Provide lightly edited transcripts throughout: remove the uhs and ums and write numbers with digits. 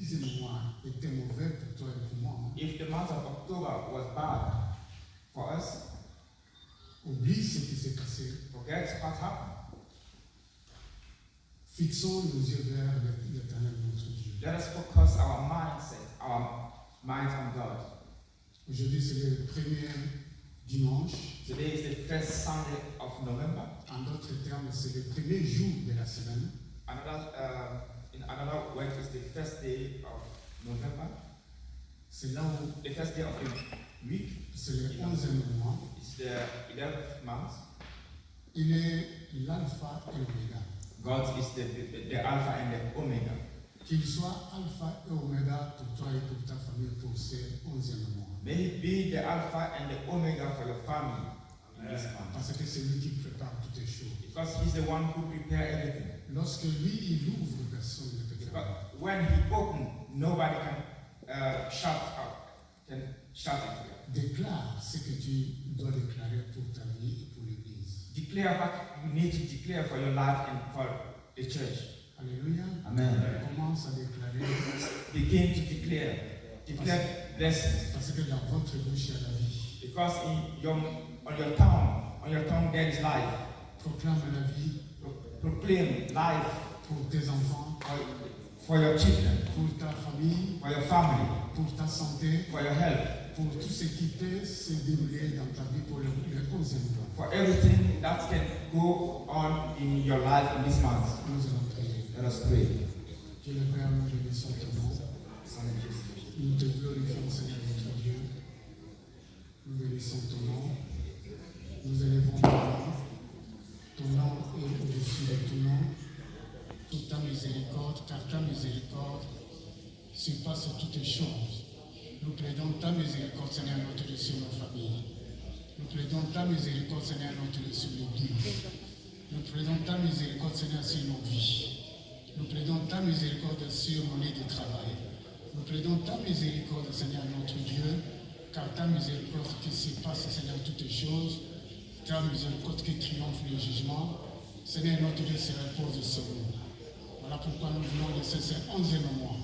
était mauvais pour toi et pour moi, if the month of October was bad for us, oublie ce qui s'est passé. forget what happened. Fixons nos yeux vers l'Éternel notre Dieu. Let us focus our minds on God. Aujourd'hui, c'est le premier dimanche. Today is the first Sunday of November. En d'autres termes, c'est le premier jour de la semaine. In another word, it's the first day of November. C'est là où The first day of the week. c'est le 11e mois. It's the 11th month. Il est l'alpha et l'oméga. God is the Alpha and the Omega. Qu'il soit alpha et oméga pour toi et pour ta famille pour ce 11e mois. May He be the Alpha and the Omega for your family in this month. Parce que c'est lui qui prépare toutes les choses. Because He's the one who prepares everything. Lorsque lui, il ouvre, personne ne peut But fermer. when He opens, nobody can shut it. Déclare ce que tu dois déclarer pour ta vie et pour l'Église. Declare what you need to declare for your life and for the church. Alléluia. Amen. Commence à déclarer. Begin to declare blessings. Parce que dans votre bouche, il y a la vie. Because on your tongue there is life. Proclame la vie Proclaim life pour tes enfants, for your children, pour ta famille, for your family, pour ta santé, for your health, pour tout ce qui peut se dérouler dans ta vie pour le 11e mois. for everything that can go on in your life in this month. Nous allons prier. Let us pray. Dieu le Père, nous bénissons ton nom. Nous te glorifions, Seigneur notre Dieu. Nous bénissons ton nom. Nous élevons ton nom. Ton nom est au-dessus de tout nom. Toute ta miséricorde, car ta miséricorde surpasse toutes choses. Nous plaidons ta miséricorde, Seigneur notre Dieu, sur nos familles. Nous plaidons ta miséricorde, Seigneur notre Dieu, sur l'Église. Nous plaidons ta miséricorde, Seigneur, sur nos vies. Nous plaidons ta miséricorde sur mon lieu de travail. Nous plaidons ta miséricorde, Seigneur notre Dieu, car ta miséricorde qui surpasse, Seigneur, toutes choses, ta miséricorde qui triomphe le jugement, Seigneur notre Dieu, se repose sur nous. Voilà pourquoi nous voulons laisser ce 11e mois.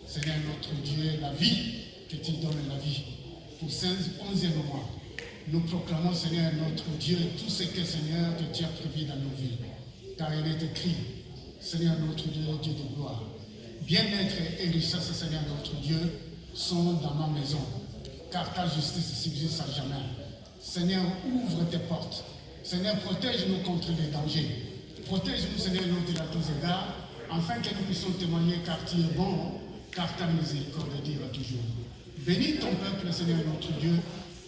Seigneur notre Dieu, la vie, que tu donnes la vie. Pour ce 11e mois, nous proclamons, Seigneur notre Dieu, tout ce que, Seigneur, que tu as prévu dans nos vies. Car il est écrit, Seigneur notre Dieu, Dieu de gloire. Bien-être et richesse, Seigneur notre Dieu, sont dans ma maison, car ta justice subsiste à jamais. Seigneur, ouvre tes portes. Seigneur, protège-nous contre les dangers. Protège-nous, Seigneur, de la tous égards, afin que nous puissions témoigner, car tu es bon, car ta miséricorde dure toujours. Bénis ton peuple, Seigneur notre Dieu.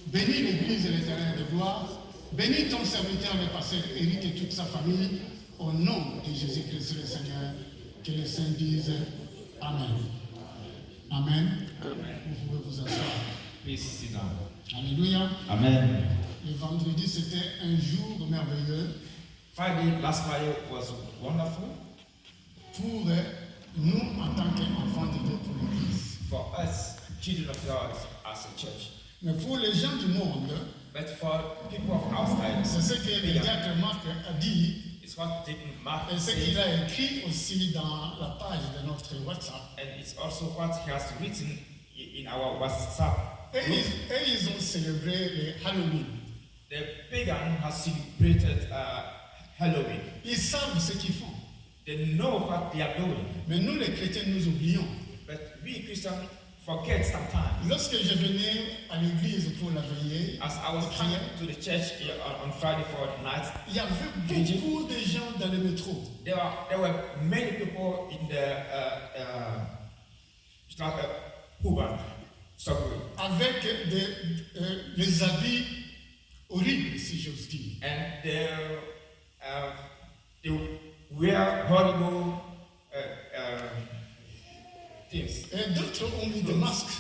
Bénis l'Église et l'Éternel de gloire. Bénis ton serviteur, le pasteur Éric et toute sa famille. Au nom de Jésus-Christ le Seigneur, que les saints disent Amen. Amen. Vous pouvez vous asseoir. Please sit down. Alléluia. Amen. Le vendredi, c'était un jour merveilleux Last Friday was wonderful pour nous en tant qu'enfants de Dieu pour l'Église. for us, children of God, as a church. Mais pour les gens du monde, But for people of outside, c'est ce que le diacre Marc a dit it's what Deacon Mark et ce said, qu'il a écrit aussi dans la page de notre WhatsApp. and it's also what he has written in our WhatsApp. Et group. ils ont célébré le Halloween. The pagan has celebrated Halloween. Ils savent ce qu'ils font. They know what they are doing. Mais nous, les chrétiens, nous oublions. But we Christians forget sometimes. Lorsque je venais à l'église pour la veillée, As I was coming to the church on Friday for the night, il y avait beaucoup de gens dans le métro. there were many people in the Cuban subway. Avec les habits horribles, si j'ose dire. And they wear horrible things. Et d'autres ont mis des masques.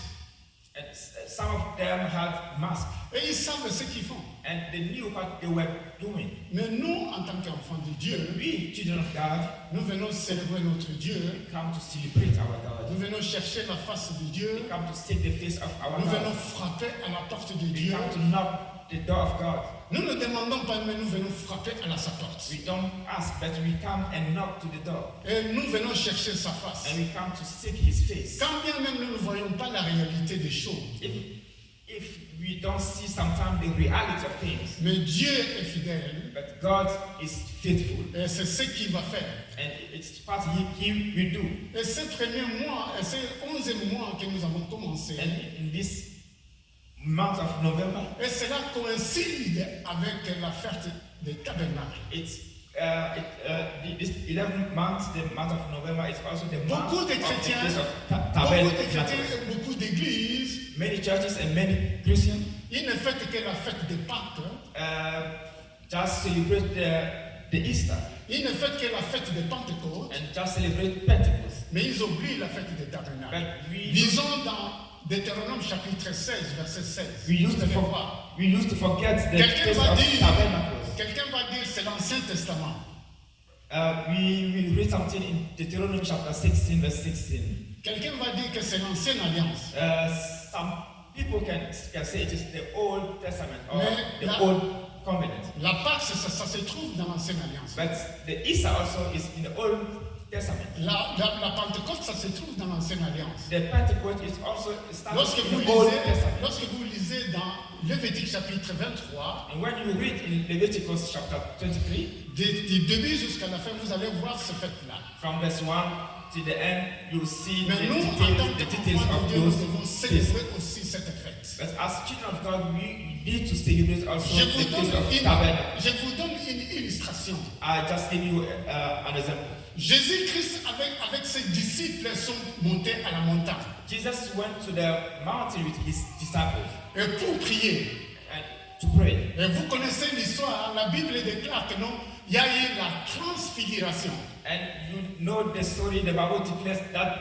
And some of them had masks. Et ils savent ce qu'ils font. and they knew what they were doing. Mais nous, en tant qu'enfants de Dieu, We, children of God, nous venons célébrer notre Dieu. we come to celebrate our God. Nous venons chercher la face de Dieu. We come to seek the face of our Nous venons God. frapper à la porte de We Dieu. come to knock the door of God. Nous ne demandons pas, mais nous venons frapper à sa porte. We don't ask, but we come and knock to the door. Et nous venons chercher sa face. And we come to seek His face. Quand bien même nous ne voyons pas la réalité des choses, If we don't see sometimes the reality of things, mais Dieu est fidèle but God is faithful, et c'est ce qu'il va faire. and it's what He will do. Et ces premiers mois, et ces 11e mois que nous avons commencé, And in this month of November, et cela coïncide avec la fête des tabernacles. this 11th month, the month of November, is also the month Beaucoup of de the chrétiens, Feast of beaucoup de chrétiens Tabernacles. et beaucoup d'églises, Many churches and many Christians ils ne fêtent que la fête des Pâques, just celebrate the Easter ils ne fêtent que la fête des Pentecôtes, and just celebrate Pentecost. mais ils oublient la fête des tabernacles. But Lisons dans Deutéronome chapitre 16, verset 16. we used Vous allez to voir. forget the Quelqu'un Feast va of dire, Tabernacles. quelqu'un va dire, c'est l'Ancien Testament. We will read something in Deuteronomy chapter 16, verse 16. Quelqu'un va dire que c'est l'Ancienne Alliance. Some people can say it is the Old Testament or Mais the la- Old Covenant. La Pâque, ça se trouve dans l'Ancienne Alliance. But the Easter also is in the Old Testament. La Pentecôte, ça se trouve dans l'Ancienne Alliance. The Pentecost is also Lorsque established vous in the Old lisez, Testament. lorsque vous lisez dans Lévitique chapitre 23, And when you read in Leviticus chapter 23, du début jusqu'à la fin, vous allez voir ce fait-là. from verse 1 to the end, you see Mais nous, en tant the details qu'enfants of de Dieu, nous those devons feasts. célébrer aussi cette fête. But as children of God, we need to celebrate also Je the vous donne Feast of une, Tabernacle. je vous donne une illustration. I just give you an example. Jésus-Christ avec ses disciples sont montés à la montagne. Jesus went to the mountain with his disciples Et pour prier, and to pray. et vous connaissez l'histoire, la Bible déclare que non, il y a eu la transfiguration. And you know the story, the Bible declares that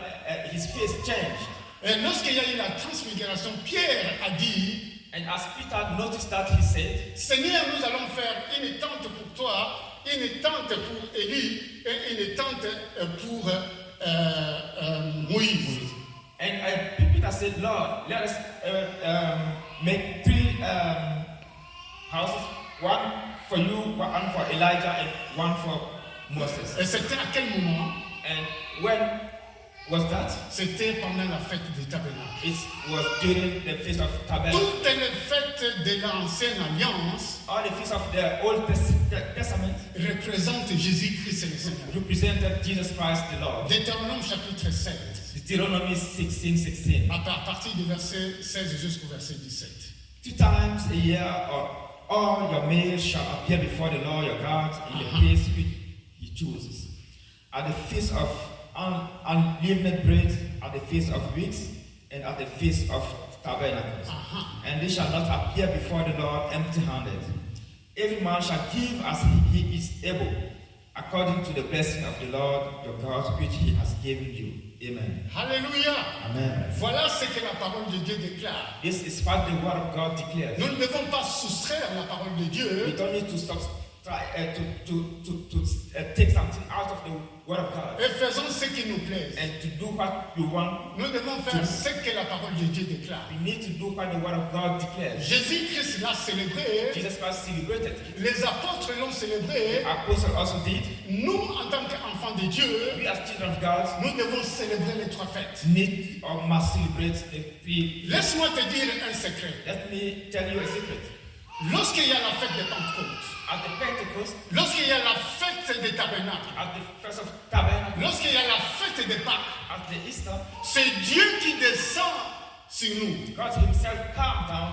his face changed. Et lorsqu'il y a eu la transfiguration, Pierre a dit, And as Peter noticed that, he said, Seigneur, nous allons faire une tente pour toi, une tente pour Élie et une tente pour Moïse. and Peter said, Lord, let us make three houses, one for you, one for Elijah, and one for Moses. Et c'était à quel moment? And when was that? C'était pendant la fête des tabernacles. It was during the Feast of Tabernacles. Toutes les fêtes de l'Ancienne Alliance All the feasts of the Old Testament représentent Jésus-Christ le Seigneur. represented Jesus Christ the Lord. Deutéronome chapitre 7, Deuteronomy 16:16. à partir du verset 16 jusqu'au verset 17. 2 times a year, all your males shall appear before the Lord your God in the place which He chooses. At the feast of unleavened bread, at the feast of weeks, and at the feast of tabernacles. And they shall not appear before the Lord empty-handed. Every man shall give as he is able, according to the blessing of the Lord your God, which He has given you. Amen. Alléluia. Amen. Voilà ce que la parole de Dieu déclare. This is what the Word of God declares. Nous ne devons pas soustraire la parole de We Dieu don't need to stop, take something out of the Word of God et faisons ce qui nous plaît. and to do what you want. Nous devons faire ce que la parole de Dieu déclare. We need to do what the Word of God declares. Jésus-Christ l'a célébré, Jesus Christ celebrated it. les apôtres l'ont célébré. The apostles also did. Nous, en tant qu'enfants de Dieu, We as children of God nous devons célébrer les trois fêtes. need or must celebrate the three. Laisse-moi te dire un secret. Let me tell you a secret. Lorsqu'il y a la fête de Pentecôte, At the Pentecost, lorsqu'il y a la fête des tabernacles, at the Feast of Tabernacle, lorsqu'il y a la fête des Pâques, at the Easter, c'est Dieu qui descend sur nous God Himself came down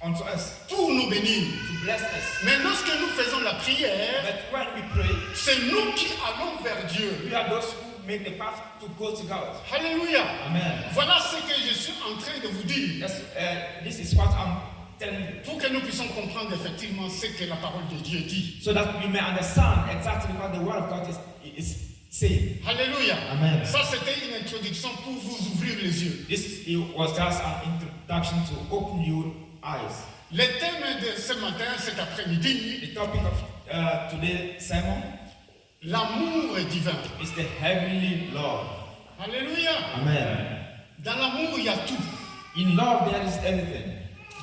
unto us pour nous bénir. to bless us. Mais lorsque nous faisons la prière, But when we pray, c'est nous qui allons vers Dieu. we are those who make the path to go to God. Alléluia. Amen. Voilà ce que je suis en train de vous dire. This is what I'm telling you, Pour que nous puissions comprendre effectivement ce que la parole de Dieu dit. so that we may understand exactly what the Word of God is saying. Alléluia. Amen. Ça, c'était une introduction pour vous ouvrir les yeux. This was just an introduction to open your eyes. Le thème de ce matin, cet après-midi, The topic of today's sermon l'amour divin. is the heavenly love. Alléluia. Amen. Dans l'amour, il y a tout. In love, there is everything.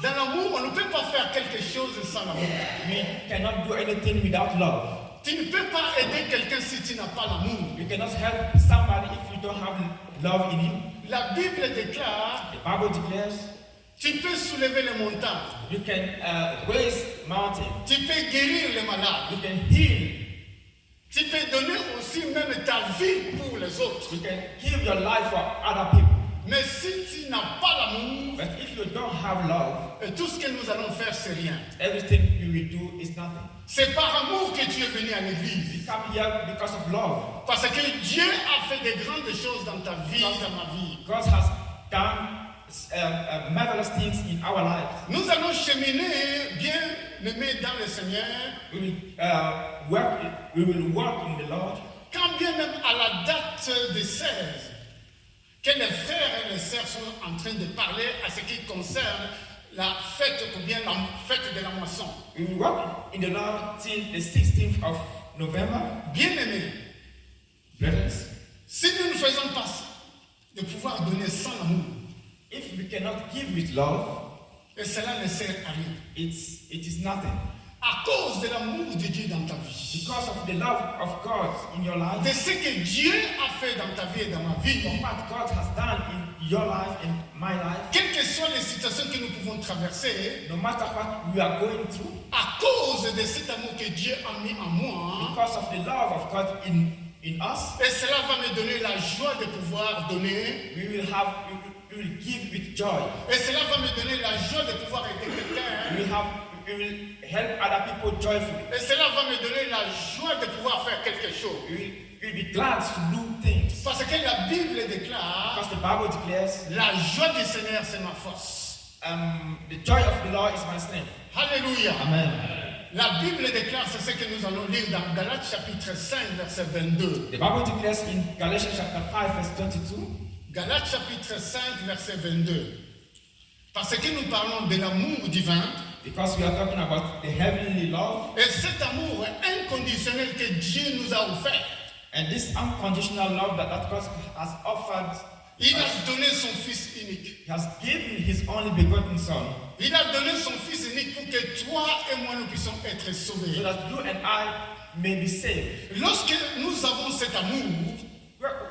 Dans l'amour, on ne peut pas faire quelque chose sans l'amour. We cannot do anything without love. Tu ne peux pas aider quelqu'un si tu n'as pas l'amour. You cannot help somebody if you don't have love in you. La Bible déclare, The Bible declares tu peux soulever les montagnes, you can raise mountains, tu peux guérir les malades, you can heal, tu peux donner aussi même ta vie pour les autres. you can give your life for other people. Mais si tu n'as pas l'amour, But if you don't have love, tout ce que nous allons faire, c'est rien. everything you will do is nothing. C'est par amour que tu es venu à l'église. We come here because of love. Parce que Dieu a fait de grandes choses dans ta vie, dans ma vie. God has done marvelous things in our lives. Nous allons cheminer bien aimés dans le Seigneur, We will work in the Lord. quand bien même à la date des 16, que les frères et les sœurs sont en train de parler à ce qui concerne la fête ou bien la fête de la moisson. We will work in the Lord till the 16th of November. Bien-aimés, Brothers, si nous ne faisons pas ça, de pouvoir donner sans amour, if we cannot give with love, et cela ne sert à rien. it is nothing. À cause de l'amour de Dieu dans ta vie, Because of the love of God in your life, de ce que Dieu a fait dans ta vie et dans ma vie, of what God has done in your life and my life, quelles que soient les situations que nous pouvons traverser, no matter what we are going through, à cause de cet amour que Dieu a mis en moi, because of the love of God in us, et cela va me donner la joie de pouvoir donner, we will give with joy. et cela va me donner la joie de pouvoir aider quelqu'un, We will help other people joyfully. et cela va me donner la joie de pouvoir faire quelque chose. We will be glad to do things. Parce que la Bible déclare, Because the Bible declares, la joie du Seigneur c'est ma force. the joy of the Lord is my strength. Alléluia. Amen. La Bible déclare, c'est ce que nous allons lire dans Galates chapitre 5, verset 22. The Bible declares in Galatians chapter 5, verse 22. Galates chapitre 5, verset 22. Parce que nous parlons de l'amour divin, Because we are talking about the heavenly love, et cet amour inconditionnel que Dieu nous a offert. and this unconditional love that God has offered. Il a donné son Fils unique. He has given His only begotten Son, Il a donné son Fils unique pour que toi et moi nous puissions être so sauvés. that you and I may be saved. Lorsque nous avons cet amour,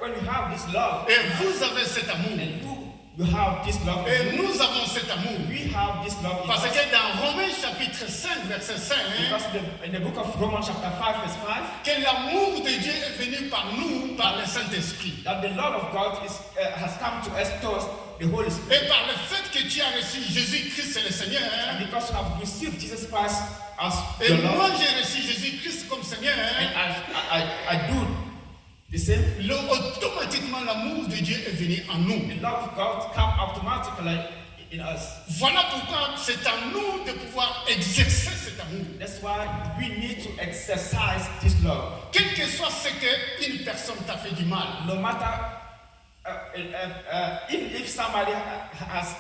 When you have this love, et vous avez cet amour, and you have this love, et nous avons cet amour, we have this love in parce us. que dans Romains chapitre 5, verset 5, Because in the book of Romans chapter 5, verse 5, que l'amour de Dieu est venu par nous, par le Saint-Esprit. that the love of God has come to us through the Holy Spirit. Et par le fait que tu as reçu Jésus-Christ le Seigneur, And because you have received Jesus Christ as et your moi Lord, j'ai reçu Jésus-Christ comme Seigneur, and I do the same, automatiquement l'amour de Dieu est venu en nous. the love of God comes automatically in us. Voilà pourquoi c'est à nous de pouvoir exercer cet amour. That's why we need to exercise this love. Quel que soit ce qu'une personne t'a fait du mal, No matter even if somebody has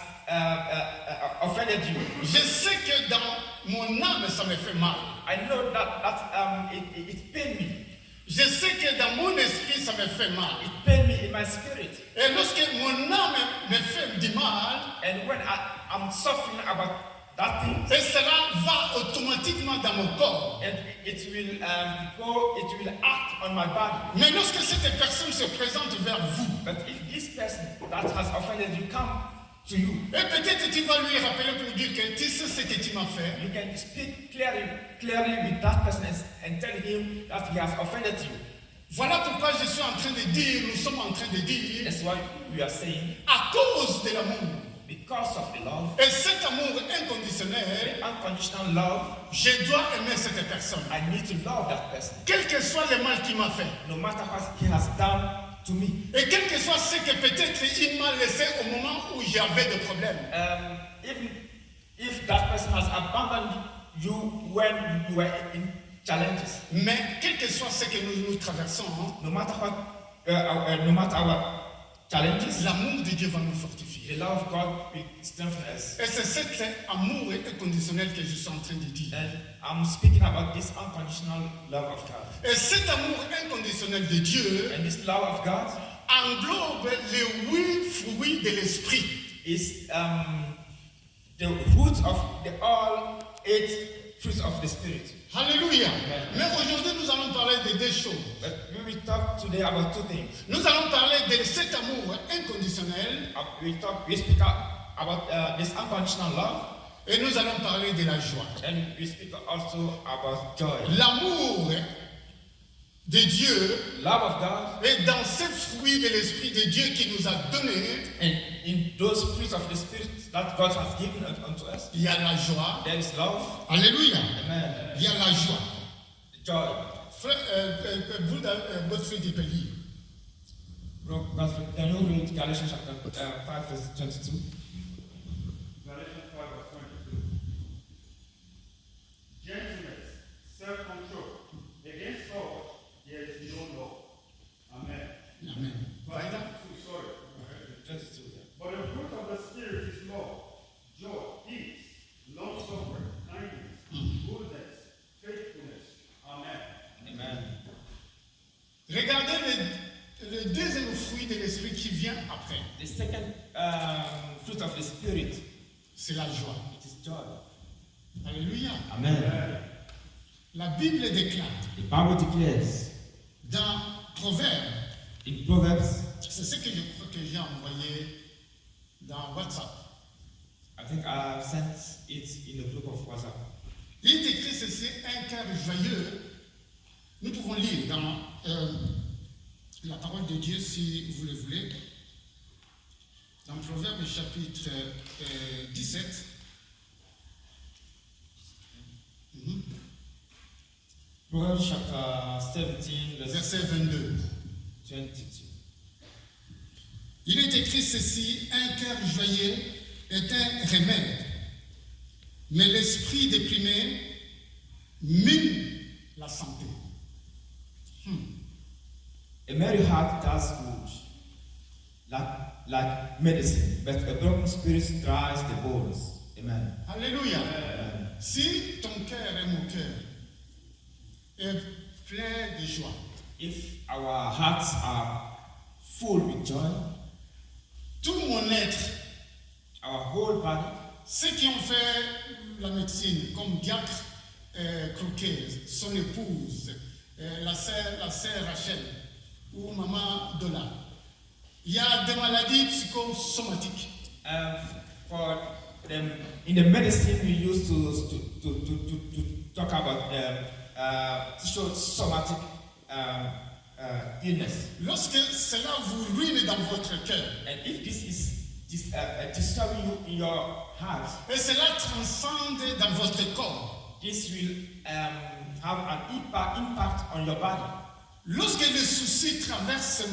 offended you, je sais que dans mon âme ça me fait mal. I know that it pained me. Je sais que dans mon esprit ça me fait mal. It pained me in my spirit. Et lorsque mon âme me fait du mal, And when I'm suffering about that thing, et cela va automatiquement dans mon corps. and it will act on my body. Mais lorsque cette personne se présente vers vous, But if this person that has offended you come to you, et peut-être tu vas lui rappeler pour dire que tu sais ce que tu m'as fait, you can speak clearly with that person and tell him that he has offended you. voilà pourquoi je suis en train de dire, nous sommes en train de dire, That's why we are saying, à cause de l'amour, because of the love, et cet amour inconditionnel, unconditional love, je dois aimer cette personne. I need to love that person, Quel que soit le mal qu'il m'a fait, no matter what he has done to me. et quel que soit ce que peut-être il m'a laissé au moment où j'avais des problèmes. Even if that person has abandoned you when you were in challenges, Mais quel que soit ce que nous traversons, no matter what, no matter challenges, l'amour de Dieu va nous fortifier. the love of God will strengthen us. Et c'est cet amour inconditionnel que je suis en train de dire. And I'm speaking about this unconditional love of God. Et cet amour inconditionnel de Dieu And this love of God englobe les 8 fruits de l'esprit. is the root of the all 8 fruits of the Spirit. Alléluia. Mais aujourd'hui, nous allons parler de 2 choses. But we will talk today about 2 things. Nous allons parler de cet amour inconditionnel We speak about this unconditional love, et nous allons parler de la joie. and we speak also about joy. L'amour de Dieu Love of God, est dans ces fruits de l'esprit de Dieu qui nous a donnés. and in those fruits of the Spirit that God has given unto us, Il y a la joie. there is love. Alléluia. Amen. Il y a la joie. Joy. Frère, Godfrey Dipeli, Bro, Godfrey, can you read Galatians chapter 5, verse 22? Galatians 5 verse 22. Gentleness, self-control. Against all, there is no law. Amen. Amen. Verse 22, sorry. 22. Yeah. But the fruit of the Spirit is love, joy, peace, long-suffering, kindness, goodness, faithfulness. Amen. Amen. Regardez le deuxième fruit de l'esprit qui vient après. The second fruit of the Spirit, C'est la joie. it is joy. Alléluia. Amen. La Bible déclare The Bible declares dans Proverbes, in Proverbs, c'est ce que je crois que j'ai envoyé dans WhatsApp. I think I sent it in the group of WhatsApp. Il est écrit ceci, un cœur joyeux. Nous pouvons lire dans la parole de Dieu si vous le voulez. Dans Proverbes chapitre 17. Proverbs chapter 17, verse Verset 22. 22. Il est écrit ceci, un cœur joyeux est un remède, mais l'esprit déprimé mine la santé. A merry heart does good, like medicine, but a broken spirit dries the bones. Amen. Alléluia. Amen. Si ton cœur et mon cœur est plein de joie, If our hearts are full with joy, tout mon être, our whole body, ceux qui ont fait la médecine, comme Diacre Croquet, son épouse, la sœur Rachel ou maman Dola, il y a des maladies psychosomatiques. for them in the medicine we used to talk about somatic illness. Lorsque cela vous ruine dans votre cœur, And if this is disturbing you in your heart, et cela transcende dans votre corps, this will have an impact on your body. lorsque les soucis traversent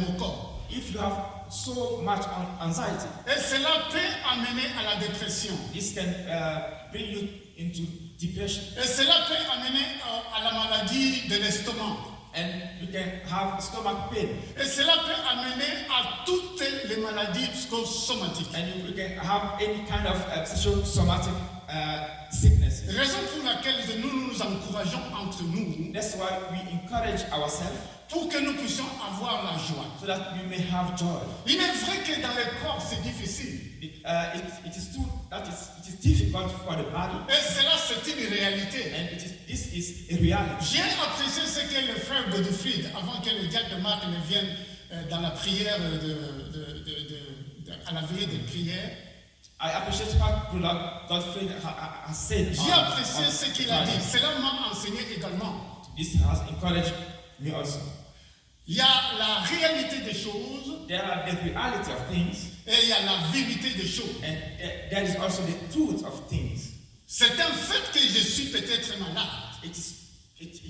mon corps, If you have so much anxiety, et cela peut amener à la dépression, this can bring you into depression, et cela peut amener à la maladie de l'estomac, and you can have stomach pain, et cela peut amener à toutes les maladies psychosomatiques. and you can have any kind of psychosomatic sickness. Raison pour laquelle nous nous encourageons entre nous That's why we encourage ourselves pour que nous puissions avoir la joie. so that we may have joy. Il est vrai que dans le corps c'est difficile, It is true that it is difficult for the body, et cela c'est une réalité. and this is a reality. J'ai apprécié ce que le frère Godfrey, avant que le diacre de Marc ne vienne dans la prière à la veillée de prière, I appreciate what Brother Godfrey has said. j'ai apprécié on ce qu'il a dit. Friday. Cela m'a enseigné également. This has encouraged me also. Il y a la réalité des choses There are the reality of things, et il y a la vérité des choses. and there is also the truth of things. C'est un fait que je suis peut-être malade. It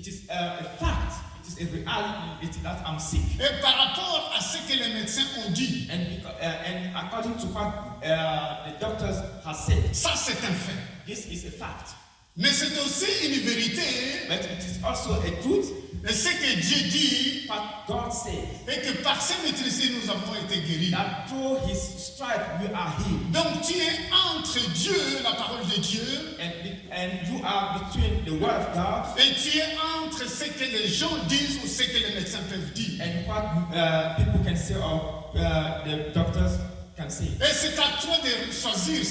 is a fact. It is a reality that I'm sick. Et par rapport à ce que les médecins ont dit, And according to what the doctors have said, ça c'est un fait. this is a fact. Mais c'est aussi une vérité But it is also a truth Et ce que Dieu dit, But God says et que par ses maîtrises nous avons été guéris. that through His stripe we are healed. Donc tu es entre Dieu, la parole de Dieu, And you are between the word of God et tu es entre ce que les gens disent ou ce que les médecins peuvent dire. and what people can say or the doctors can say. Et c'est à toi de choisir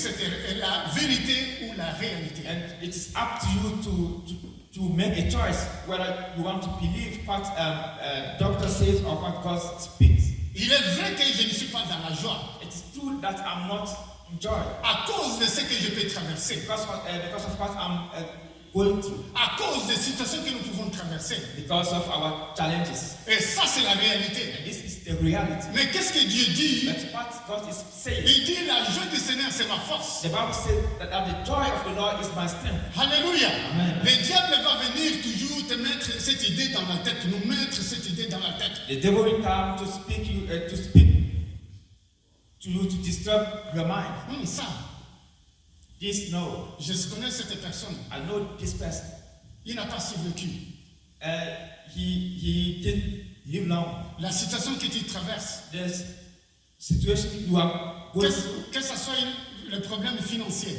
la vérité ou la réalité. And it is up to you to make a choice whether you want to believe what doctor says or what God speaks. Il est vrai que je ne suis pas dans la joie It is true that I'm not in joy à cause de ce que je peux traverser, because of what I'm going through, à cause des situations que nous pouvons traverser. because of our challenges. Et ça, c'est la réalité. And this is the reality. Mais qu'est-ce que Dieu dit? But what God is saying, Il dit la joie du Seigneur, c'est ma force. the Bible says that the joy of the Lord is my strength. Alléluia. Amen. Le diable va venir toujours te mettre cette idée dans la tête, nous mettre cette idée dans la tête. The devil will come to speak to you to disturb your mind. Ça, This no, je connais cette personne. I know this person. Il n'a pas survécu. He didn't live long. La situation que tu traverses, The situation you are going through, que ce soit le problème financier,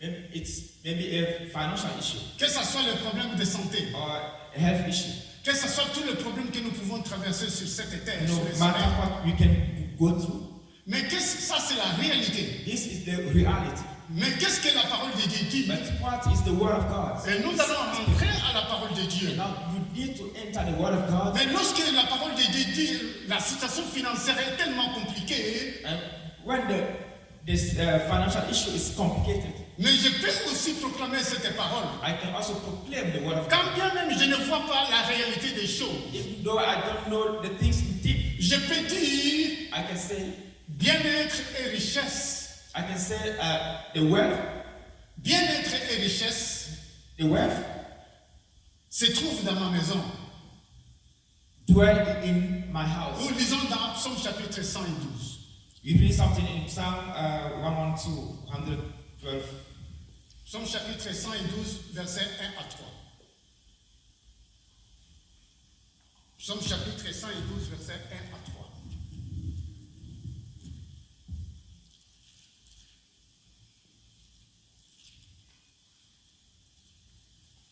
maybe a financial issue que ce soit le problème de santé, or a health issue. que ce soit tous les problèmes que nous pouvons traverser sur cette terre, No sur les matter soleils. what we can go through, Mais ça, c'est la réalité. this is the reality. Mais qu'est-ce que la parole de Dieu dit? But what is the word of God? Et nous allons rentrer à la parole de Dieu. And now you need to enter the word of God. Mais lorsque la parole de Dieu dit la situation financière est tellement compliquée, And when this financial issue is complicated, mais je peux aussi proclamer cette parole. I can also proclaim the word of God. Quand bien même je ne vois pas la réalité des choses, Even though I don't know the things in deep, je peux dire I can say, bien-être et richesse. I can say the wealth Bien-être et richesse se trouvent dans ma maison. dwell in my house. Nous lisons dans Psaume chapitre 112. We read something in Psalm 112, 112. Psaume chapitre 112, versets 1 à 3. Psaume chapitre 112, versets 1 à 3.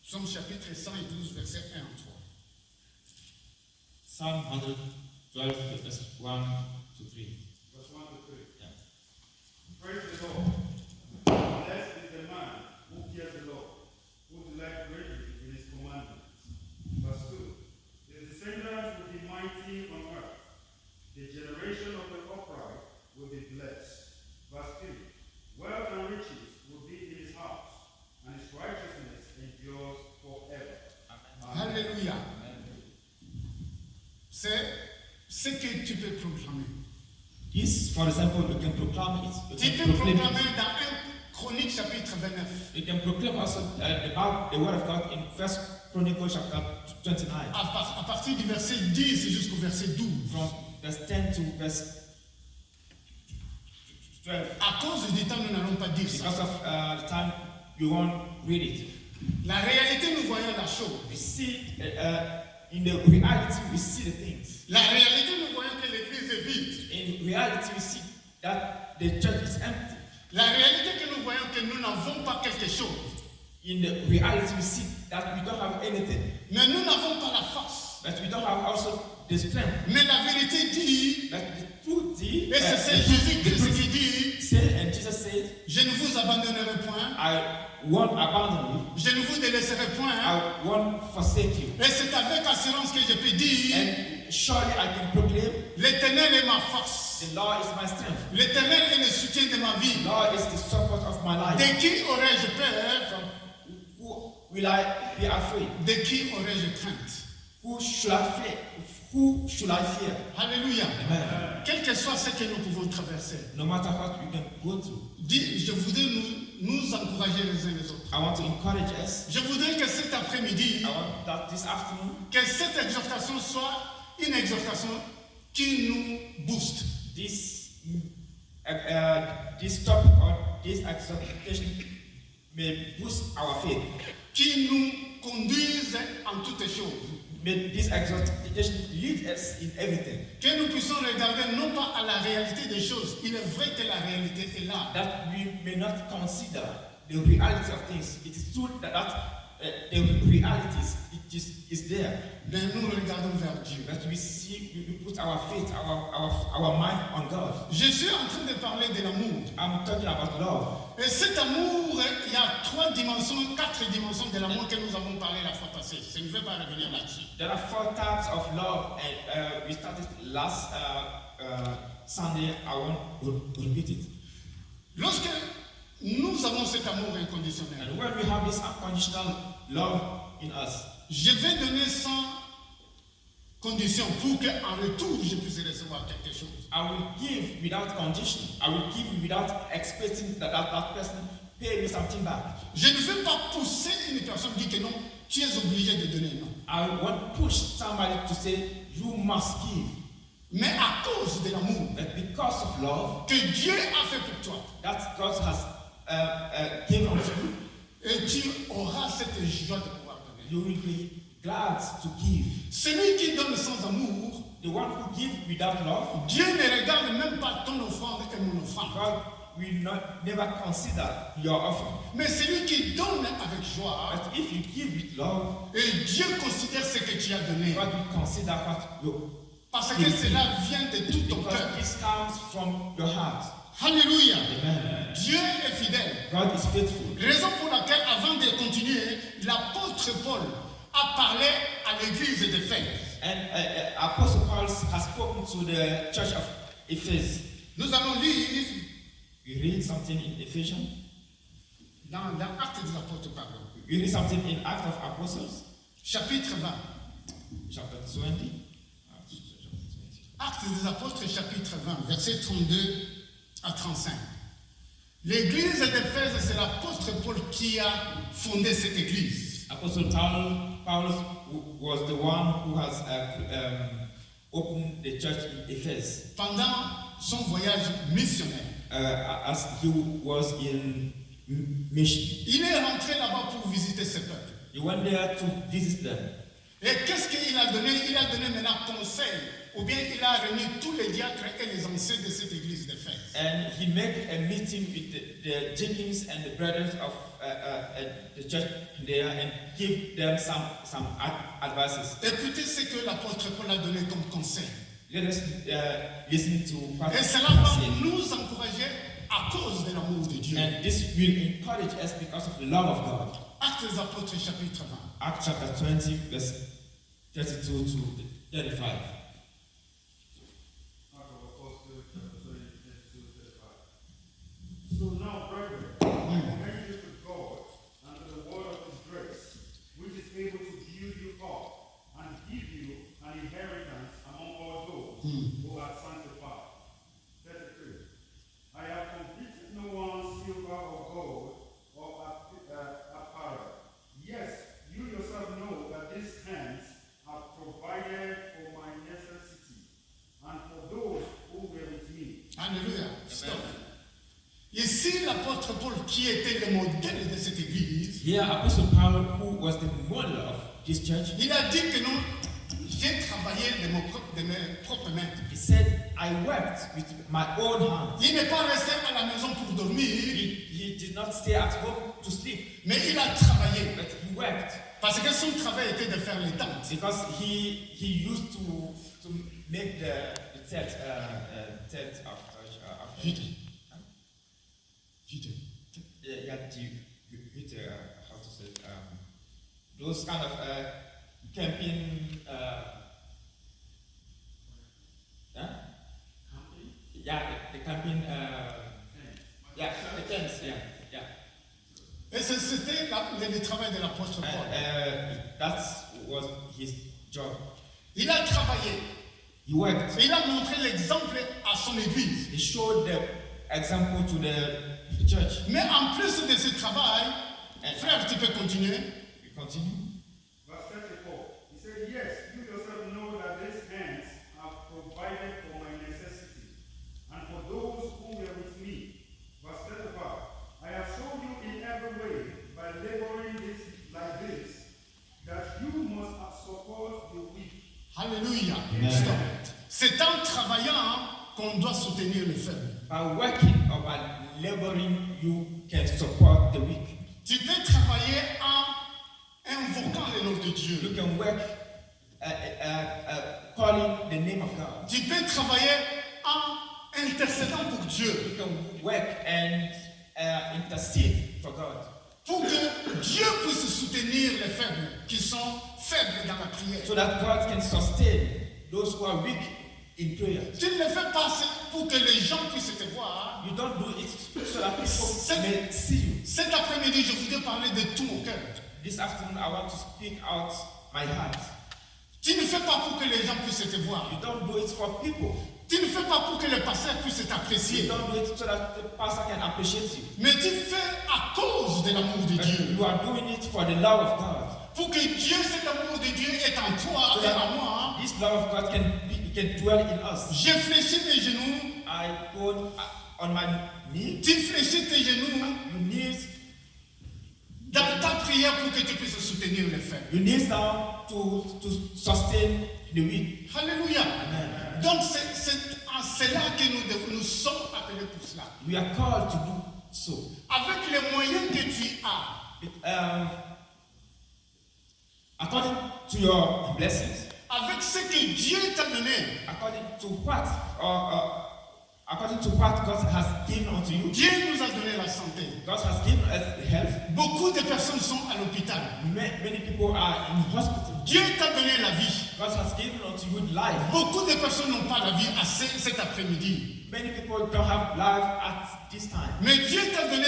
Psaume chapitre 112, versets 1 à 3. Psalm 112, verses 1 to 3. Verse 1 to 3. Yeah. Praise the Lord. Blessed is the man who fears the Lord, who delights greatly in his commandments. Verse 2. His descendants will be mighty on earth. The generation of the upright will be blessed. Verse 3. Wealth and riches will be in his house, and his righteousness endures forever. Amen. Alléluia. C'est ce que tu peux proclamer. This, for example, you can proclaim it. Tu You peux can proclaim proclamer it. dans 1 Chronique chapitre 29. You can proclaim also about the word of God in First Chronicles chapter 29, À partir du verset 10 jusqu'au verset 12. from verse 10 to verse 12. À cause du temps, nous n'allons pas dire ça. Because of the time, you won't read it. La réalité, nous voyons la chose. We see, in the reality, we see the things. La réalité, nous voyons que l'église est vide. In reality, we see that the church is empty. La réalité que nous voyons que nous n'avons pas quelque chose. In the reality, we see that we don't have anything, Mais nous n'avons pas la force. but we don't have also the strength. Mais la vérité dit, But the truth is, et c'est Jésus-Christ qui dit, said, and Jesus said, je ne vous abandonnerai point, I won't abandon you. je ne vous délaisserai point. I won't forsake you. Et c'est avec assurance que je peux dire, And surely I can proclaim, l'Éternel est ma force. the Lord is my strength. L'Éternel est le soutien de ma vie. The Lord is the support of my life. De qui aurais-je peur? Who will I be afraid? De qui aurais-je crainte? Who should I fear? Who should I fear? Alléluia. Amen. Quel que soit ce que nous pouvons traverser, No matter what we can go through, je voudrais nous encourager les uns les autres. I want to encourage us. Je voudrais que cet après-midi, I want that this afternoon, que cette exhortation soit une exhortation qui nous booste. this topic or this exhortation may boost our faith, Qui nous conduise en toutes choses. may this exhortation lead us in everything. Que nous puissions regarder non pas à la réalité des choses. Il est vrai que la réalité est là. That we may not consider the reality of things. It is true that the reality is there. Mais nous regardons vers Dieu. But we see, we put our faith, our mind on God. Je suis en train de parler de l'amour. I'm talking about love. Et cet amour, il y a 4 dimensions de l'amour que nous avons parlé la fois passée. Je ne vais pas revenir là-dessus. There are 4 types of love, and we started last Sunday. I won't repeat it. Lorsque nous avons cet amour inconditionnel, And when we have this unconditional love in us, je vais donner sans condition pour qu'en retour, je puisse recevoir quelque chose. I will give without condition. I will give without expecting that person pay me something back. Je ne veux pas pousser une personne qui dit que non, tu es obligé de donner, non. I won't push somebody to say you must give. Mais à cause de l'amour But because of love que Dieu a fait pour toi, that God has given unto you, et tu auras cette joie de pouvoir donner. you will be glad to give. Celui qui donne sans amour, The one who gives without love, Dieu ne regarde même pas ton offrande et mon offrande. God will never consider your offering. Mais celui qui donne avec joie, But if you give with love, et Dieu considère ce que tu as donné. God will consider what you. Parce que cela vient de tout ton Because cœur. this comes from your heart. Alléluia. Amen. Dieu est fidèle. God is faithful. Raison pour laquelle, avant de continuer, l'apôtre Paul a parlé à l'église d'Éphèse. And Apostle Paul has spoken to the church of Ephesus. Nous allons lire We read something in Ephesians. dans l'Acte des Apôtres, pardon, We read something in Acts of Apostles, chapitre 20. chapter 20. Actes des Apôtres, chapitre 20, versets 32 à 35. L'église d'Éphèse, c'est l'apôtre Paul qui a fondé cette église. Apostle Paul was the one who has opened the church in Ephesus Pendant son voyage missionnaire, as he was in mission. il est rentré là-bas pour visiter ce peuple. He went there to visit them. Et qu'est-ce qu'il a donné? Il a donné maintenant conseil, ou bien il a réuni tous les diacres et les anciens de cette église d'Éphèse. And he made a meeting with the deacons and the brothers of the church there and give them some advices. Écoutez ce que l'apôtre Paul a donné comme conseil. Let us listen to what Et he cela va said. nous encourager à cause de l'amour de Dieu. And this will encourage us because of the love of God. Actes des Apôtres, chapitre 20. Acts chapter 20, verse 32 to 35. So now, brethren, I commend you to God and to the word of his grace, which is able to build you up and give you an inheritance among all those who are sanctified. 33. I have completed no one's silver or gold or apparel. Yes, you yourself know that these hands have provided for my necessity and for those who were with me. Alléluia. Stop. Ici, l'apôtre Paul, qui était le modèle de cette église, Here, Apostle Paul, who was the model of this church, il a dit que non, j'ai travaillé de mes propres mains. he said, I worked with my own hands. Il n'est pas resté à la maison pour dormir, He did not stay at home to sleep, mais il a travaillé. but he worked Parce que son travail était de faire les tentes. because he used to make the tent of Hütte. Hütte. yeah, how to say it, those kind of camping the camping the tents, yeah. Et c'était le travail de l'apôtre Paul. That was his job. Il a travaillé. He worked. Il a montré l'exemple à son église. He showed the example to the church. Mais en plus de ce travail, frère, tu peux continuer. We continue. Verse 34. He said, yes, you yourself know that these hands have provided for my necessity and for those who were with me. Verse 35. I have shown you in every way by laboring like this that you must support the qu'on doit soutenir les faibles. By working or by laboring, you can support the weak. Tu peux travailler en invoquant le nom de Dieu. You can work calling the name of God. Tu peux travailler en intercédant pour Dieu. You can work and intercede for God. Pour que Dieu puisse soutenir les faibles qui sont faibles dans la prière. So that God can sustain those who are weak in prayer. Tu ne le fais pas pour que les gens puissent te voir. You don't do it so that people may see you. Cet après-midi, je voudrais parler de tout mon cœur. This afternoon, I want to speak out my heart. Tu ne fais pas pour que les gens puissent te voir. You don't do it for people. Tu ne fais pas pour que le pasteur puisse You t'apprécier. don't do it so that the pastor can appreciate you. Mais tu fais à cause de l'amour de But Dieu. you are doing it for the love of God. Pour que Dieu, cet amour de Dieu est en toi So et en that moi. this love of God can dwell in us. J'ai fléchi mes genoux. I go on my knee. Tu fléchis tes genoux You knees. dans ta prière pour que tu puisses soutenir les faibles. You knees down to sustain the weak. Alléluia. Amen. Donc c'est en cela que nous sommes appelés pour cela. We are called to do so. Avec les moyens que tu as, According to your blessings, avec ce que Dieu t'a donné, according to what God has given unto you. Dieu nous a donné la santé. God has given us health. Beaucoup de personnes sont à l'hôpital. Many people are in hospital. Dieu t'a donné la vie. God has given unto you life. Beaucoup de personnes n'ont pas la vie assez cet après-midi. Many people don't have life at this time. Mais Dieu t'a donné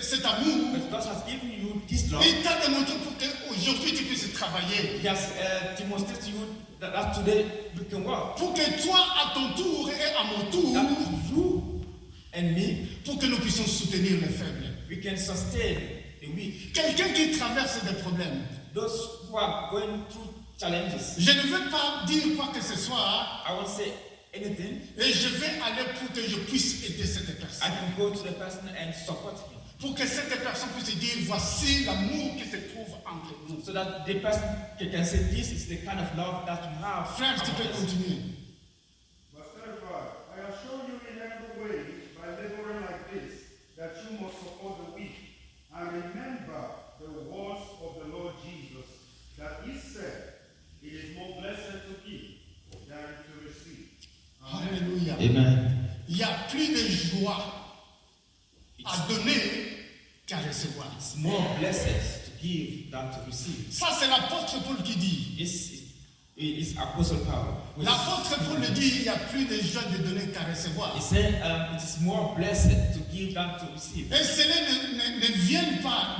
cet amour. But God has given you this love. Il t'a démontré pour qu'aujourd'hui tu puisses travailler. He has demonstrated to you that today we can work. Pour que toi, à ton tour et à mon tour, That you and me, pour que nous puissions soutenir les faibles. we can sustain the weak. Quelqu'un qui traverse des problèmes. Those who are going through challenges. Je ne veux pas dire quoi que ce soit I won't say anything. et je vais aller pour que je puisse aider cette I personne. can go to the person and support him. Pour que cette personne puisse dire voici l'amour qui se trouve entre nous. So that the person can say this is the kind of love that you have. Frère, tu peux continuer. Verse 35, I assure you in every way, by laboring like this, that you must support the weak, and remember the words of the Lord Jesus, that he said, it is more blessed to give than to receive. Alléluia. Amen. Il y a plus de joie à donner qu'à recevoir. It's more blessed to give than to receive. Ça, c'est l'apôtre Paul qui dit. It's Apostle Paul. L'apôtre Paul dit il y a plus de joie de donner qu'à recevoir. He said it is more blessed to give than to receive. Et cela ne vient pas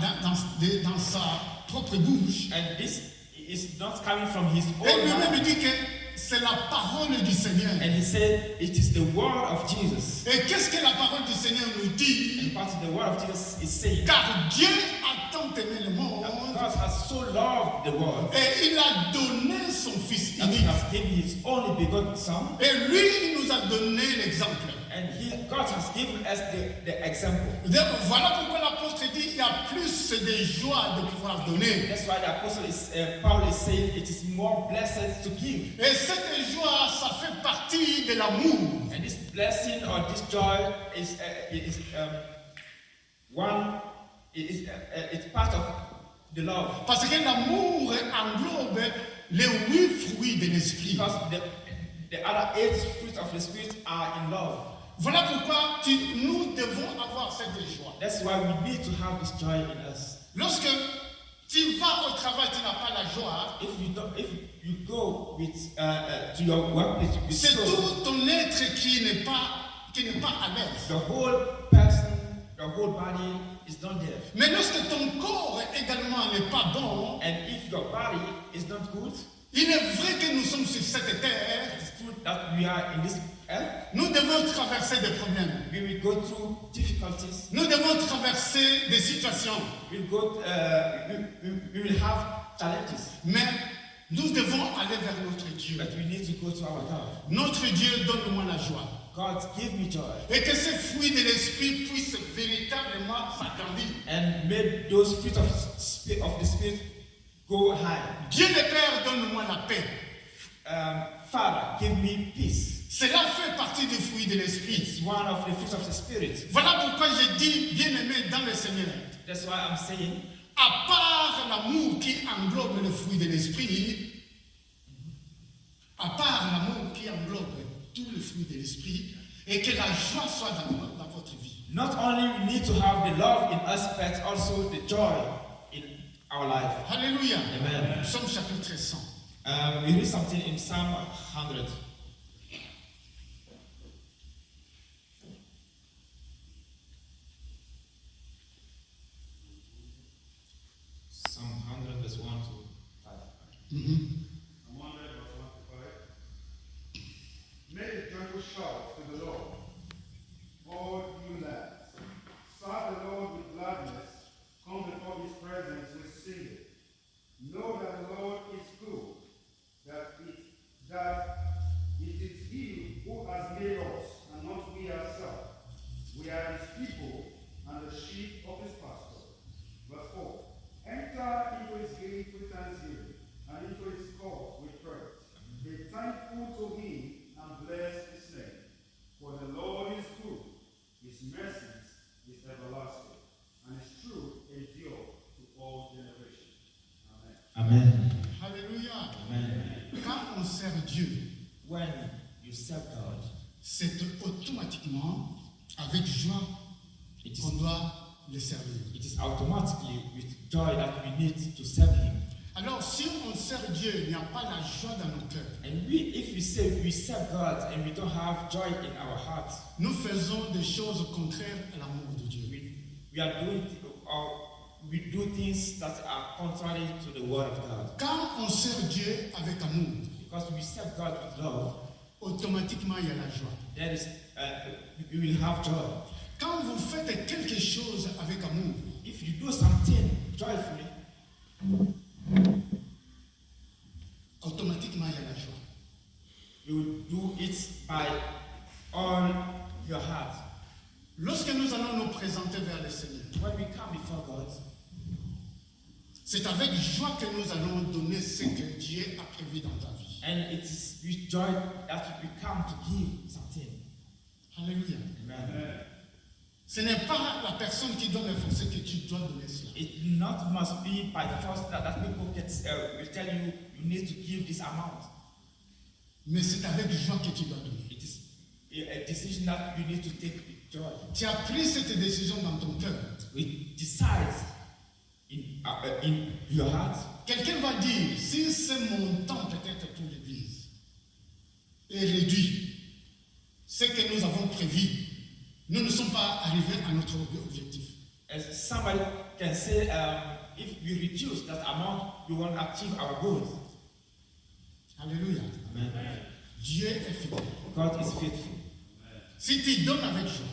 dans sa propre bouche. And this is not coming from his Et own lui-même mouth. dit que c'est la parole du Seigneur. And he said it is the word of Jesus. Et qu'est-ce que la parole du Seigneur nous dit? In fact, the word of Jesus is saying Car Dieu a tant aimé le monde God has so loved the world et il a donné son Fils that he unique. has given his only begotten Son. Et lui, il nous a donné l'exemple. And God has given us the example. Donc, voilà pourquoi l'apôtre dit il y a plus de joie de pouvoir donner. That's why the apostle Paul is saying it is more blessed to give. Et cette joie, ça fait partie de l'amour. And this blessing or this joy is it's part of the love. Parce que l'amour englobe les 8 fruits de l'esprit. Because the other 8 fruits of the Spirit are in love. Voilà pourquoi nous devons avoir cette joie. That's why we need to have this joy in us. Lorsque tu vas au travail, tu n'as pas la joie. If you go with to your workplace, C'est tout ton être qui n'est pas à l'aise. the whole person, the whole body is not there. Mais lorsque ton corps également n'est pas bon, And if your body is not good, il est vrai que nous sommes sur cette terre. it is true that we are in this earth. Nous devons traverser des problèmes. We will go through difficulties. Nous devons traverser des situations. We will have challenges. Mais nous devons aller vers notre Dieu. But we need to go to our God. Notre Dieu, donne-moi la joie. God, give me joy. Et que ces fruits de l'esprit puissent véritablement s'agrandir. And make those fruits of the Spirit go high. Dieu le Père, donne-moi la paix. Father, give me peace. Cela fait partie du fruit de l'esprit. It's one of the fruits of the Spirit. Voilà pourquoi je dis, bien-aimé dans le Seigneur, That's why I'm saying, à part l'amour qui englobe le fruit de l'esprit, à part l'amour qui englobe tout le fruit de l'esprit, et que la joie soit dans votre vie. not only we need to have the love in us, but also the joy in our life. Alléluia. Amen. Psaume chapitre 100. We read something in Psalm 100. Psalm 100, verse 1 to 5. I'm on there, verse 1 to 5. Make a joyful shout to the Lord, all you lands. Serve the Lord with gladness. Come before his presence with singing. Know that the Lord is good, that it is he who has made us, and not we ourselves. We are his people, and the sheep of his pasture. Verse 4. Enter into his gate with thanksgiving, and into his court with praise. Be thankful to him, and bless his name. For the Lord is good, his mercies is everlasting, and his truth endure to all generations. Amen. Amen. Alléluia. Amen. Quand on sert Dieu, When you serve God, c'est automatiquement avec joie it qu'on is, doit le servir. it is automatically with joy that we need to serve him. Alors, si on sert Dieu, il n'y a pas la joie dans nos cœurs. And if we say we serve God and we don't have joy in our hearts, Nous faisons des choses contraires à l'amour de Dieu. we do things that are contrary to the word of God. Quand on sert Dieu avec amour, Because we serve God with love, automatiquement il y a la joie. there is we will have joy. Quand vous faites quelque chose avec amour, If you do something joyfully, automatiquement il y a la joie. you will do it by all your heart. Lorsque nous allons nous présenter vers le Seigneur, When we come before God, c'est avec joie que nous allons donner ce que Dieu a prévu dans ta vie. and it is with joy that we come to give something. Alléluia. Amen. Ce n'est pas la personne qui doit me forcer que tu dois donner cela. It not must be by force that people will tell you you need to give this amount. Mais c'est avec joie que tu dois donner. It is a decision that you need to take with joy. Tu as pris cette décision dans ton cœur. We decide in your heart. Quelqu'un va dire, si ce montant peut-être pour l'Église est réduit, ce que nous avons prévu, nous ne sommes pas arrivés à notre objectif. As somebody can say, if we reduce that amount, we won't achieve our goals. Alléluia. Amen. Dieu est fidèle. God is faithful. Si tu donnes avec joie,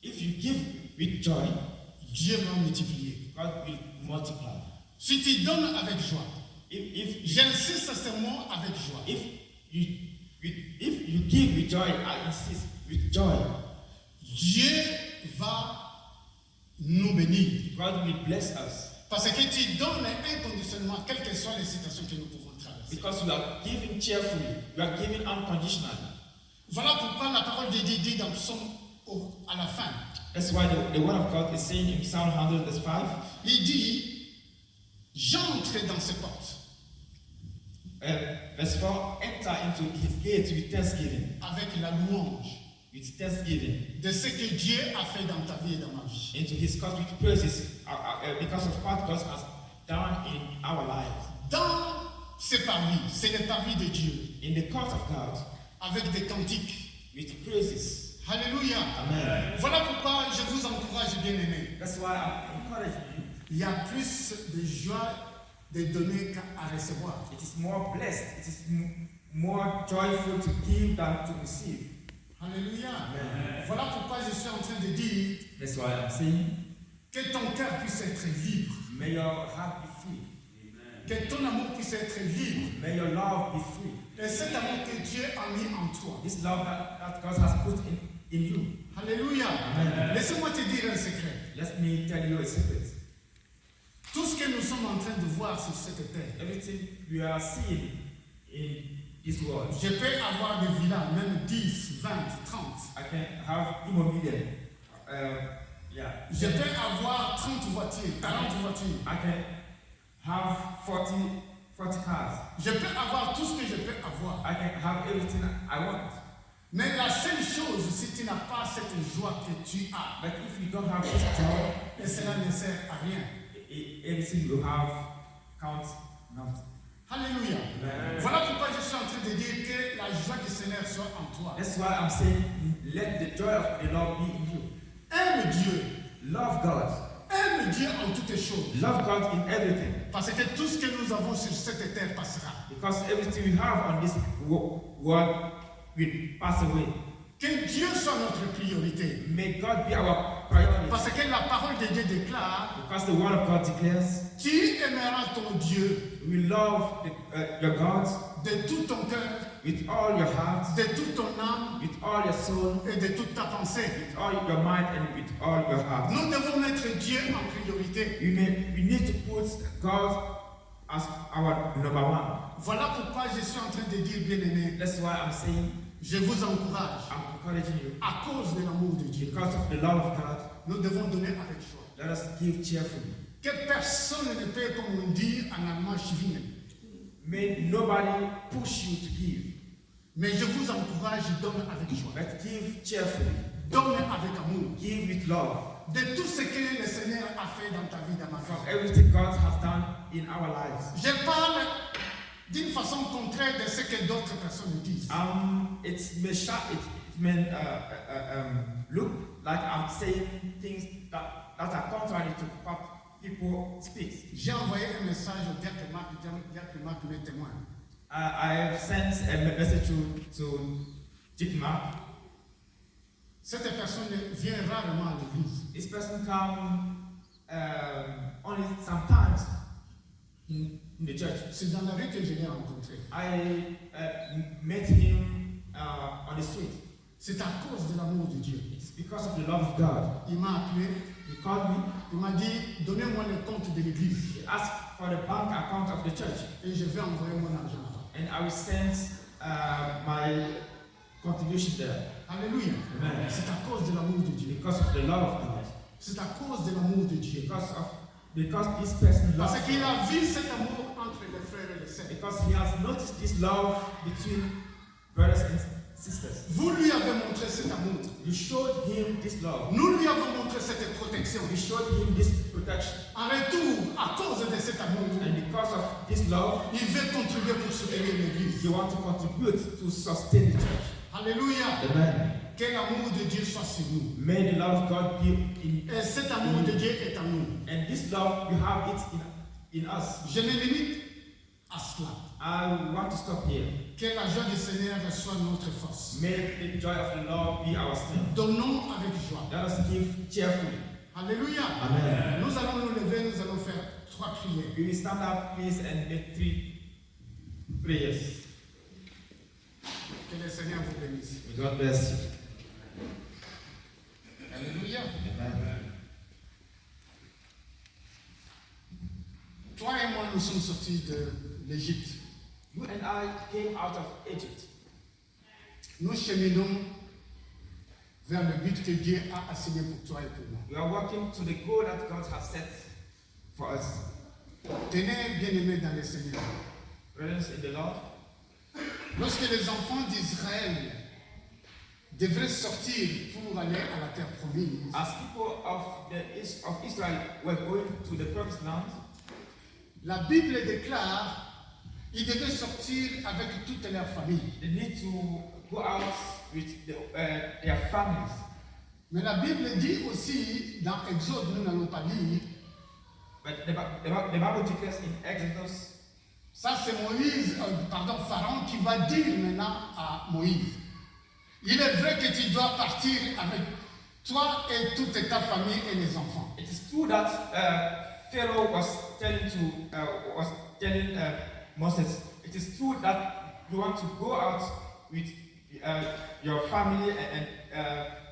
If you give with joy, Dieu va multiplier. God will multiply. Si tu donnes avec joie, If j'insiste ce mot avec joie. if you give with joy, I insist with joy, Dieu va nous bénir. God will bless us Parce que tu donnes inconditionnellement, quelles que soient les situations que nous pouvons traverser. because we are giving cheerfully. We are giving unconditionally. Voilà pourquoi la parole de Dieu dit dans Psaume à la fin. That's why the word of God is saying in Psalm 100 verse 5, Il dit, j'entre dans ses portes verse 4, enter into his gates with thanksgiving. avec la louange With thanksgiving. de ce que Dieu a fait dans ta vie et dans ma vie. Into his court with praises because of what God has done in our lives. Dans ces parvis, c'est les parvis de Dieu, In the court of God avec des cantiques. with praises. Alléluia. Amen. Voilà pourquoi je vous encourage, bien-aimés. That's why I'm encouraging you. Il y a plus de joie de donner qu'à recevoir. It is more blessed. It is more joyful to give than to receive. Alléluia. Amen. Voilà pourquoi je suis en train de dire That's why I'm saying, que ton cœur puisse être libre, may your heart be free. que ton amour puisse être libre. May your love be free. Et cet amour que Dieu a mis en toi. This love that God has put in you. Alléluia. Amen. Laissez-moi te dire un secret. Let me tell you a secret. Tout ce que nous sommes en train de voir sur cette terre, Everything we are seeing in this world. Je peux avoir des villas, même 10, 20, 30. I can have immobilier. Yeah. Je peux avoir 30 voitures, 40 voitures. I can have 40 cars. Je peux avoir tout ce que je peux avoir. I can have everything I want. Mais la seule chose, si tu n'as pas cette joie que tu as, But if you don't have this joy, et cela ne sert à rien. everything you have counts nothing. Alléluia. Voilà pourquoi je suis en train de dire que la joie du Seigneur soit en toi. That's why I'm saying, let the joy of the Lord be in you. Aime Dieu. Love God. Aime Dieu en toutes choses. Love God in everything. Parce que tout ce que nous avons sur cette terre passera. Because everything we have on this world will pass away. Que Dieu soit notre priorité. May God be our priority. Parce que la parole de Dieu déclare, Because the word of God declares, tu aimeras ton Dieu we love your God de tout ton cœur, with all your heart, de toute ton âme with all your soul, et de toute ta pensée. with all your mind, and with all your heart. Nous devons mettre Dieu en priorité. We need to put God as our number one. Voilà pourquoi je suis en train de dire, bien-aimé, That's why I'm saying, je vous encourage, I'm encouraging you. à cause de l'amour de Dieu, Because of the love of God, nous devons donner avec joie. let us give cheerfully. Que personne ne peut, comme on dit en allemand, schwingen. May nobody push you to give, Mais je vous encourage, donne avec joie. but give cheerfully. Donne avec amour. Give with love. De tout ce que le Seigneur a fait dans ta vie, dans ma From vie. everything God has done in our lives. Je parle d'une façon contraire de ce que d'autres personnes disent. It may look like I'm saying things that are contrary to what people speak. J'ai envoyé un message au diacre Marc, mes témoins. I have sent a message to Dick Mark. Cette personne vient rarement à l'église. This person comes only sometimes in the church. C'est dans la rue que je l'ai rencontré. I met him on the street. C'est à cause de l'amour de Dieu. It's because of the love of God. Il m'a appelé, He called me. il m'a dit, donnez-moi le compte de l'église He asked for the bank account of the church, et je vais envoyer mon argent. and I will send my contribution there. Alléluia. Amen. C'est à cause de l'amour de Dieu. Because of the love of God. C'est à cause de l'amour de Dieu. Because this person loves Parce qu'il a vu cet amour entre les frères et les sœurs. because he has noticed this love between brothers and sisters. Vous lui avez montré cet amour. You showed him this love. Nous lui avons montré cette protection. You showed him this protection. En retour, à cause de cet amour, And because of this love, il veut contribuer pour soutenir l'église. you want to contribute to sustain the church. Alléluia. Amen. Que l'amour de Dieu soit sur nous. May the love of God be in Et cet amour de Dieu est en nous. and this love you have it in us. Je me limite à cela. I want to stop here. Que la joie du Seigneur soit notre force. May the joy of the Lord be our strength. Donnons avec joie. Let us give cheerfully. Alléluia. Amen. Nous allons nous lever, nous allons faire 3 prières. We will stand up, please, and make 3 prayers. Que le Seigneur vous bénisse. May God bless you. Alléluia. Amen. Toi et moi, nous sommes sortis de l'Égypte. You and I came out of Egypt. Nous cheminons vers le but que Dieu a assigné pour toi et pour moi. We are working to the goal that God has set for us. Tenez, bien-aimés dans le Seigneur. Brothers in the Lord, Lorsque les enfants d'Israël devraient sortir pour aller à la terre promise, as people of Israel were going to the promised land, la Bible déclare qu'ils devaient sortir avec toute leur famille. they need to go out with their families. Mais la Bible dit aussi, dans Exode, nous n'allons pas lire, But the Bible declares in Exodus, ça c'est Pharaon qui va dire maintenant à Moïse, il est vrai que tu dois partir avec toi et toute ta famille et les enfants. it is true that Pharaoh was telling Moses, it is true that you want to go out with your family and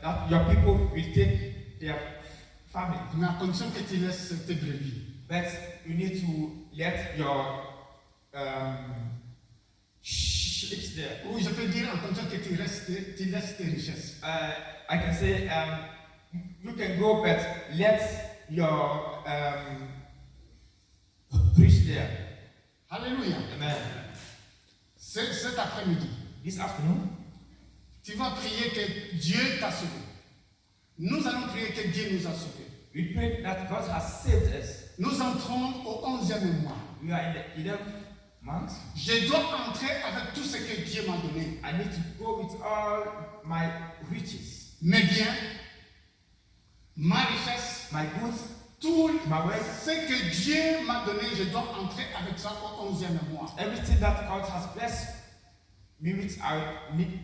that your people will take their family. Mais à condition que tu laisses tes brebis. But you need to let your sheep sleeps there. Ou je peux dire en contraire que tu laisses tes richesses. I can say, you can go, but let your preach there. Alléluia. Amen. Cet après-midi, This afternoon, tu vas prier que Dieu t'a sauvé. Nous allons prier que Dieu nous a sauvés. we pray that God has saved us. Nous entrons au 11e mois. We are in the 11th month. Je dois entrer avec tout ce que Dieu m'a donné. I need to go with all my riches, Mes biens, ma richesse, my goods, tout my wealth, ce que Dieu m'a donné, je dois entrer avec ça au 11e mois. everything that God has blessed me with, I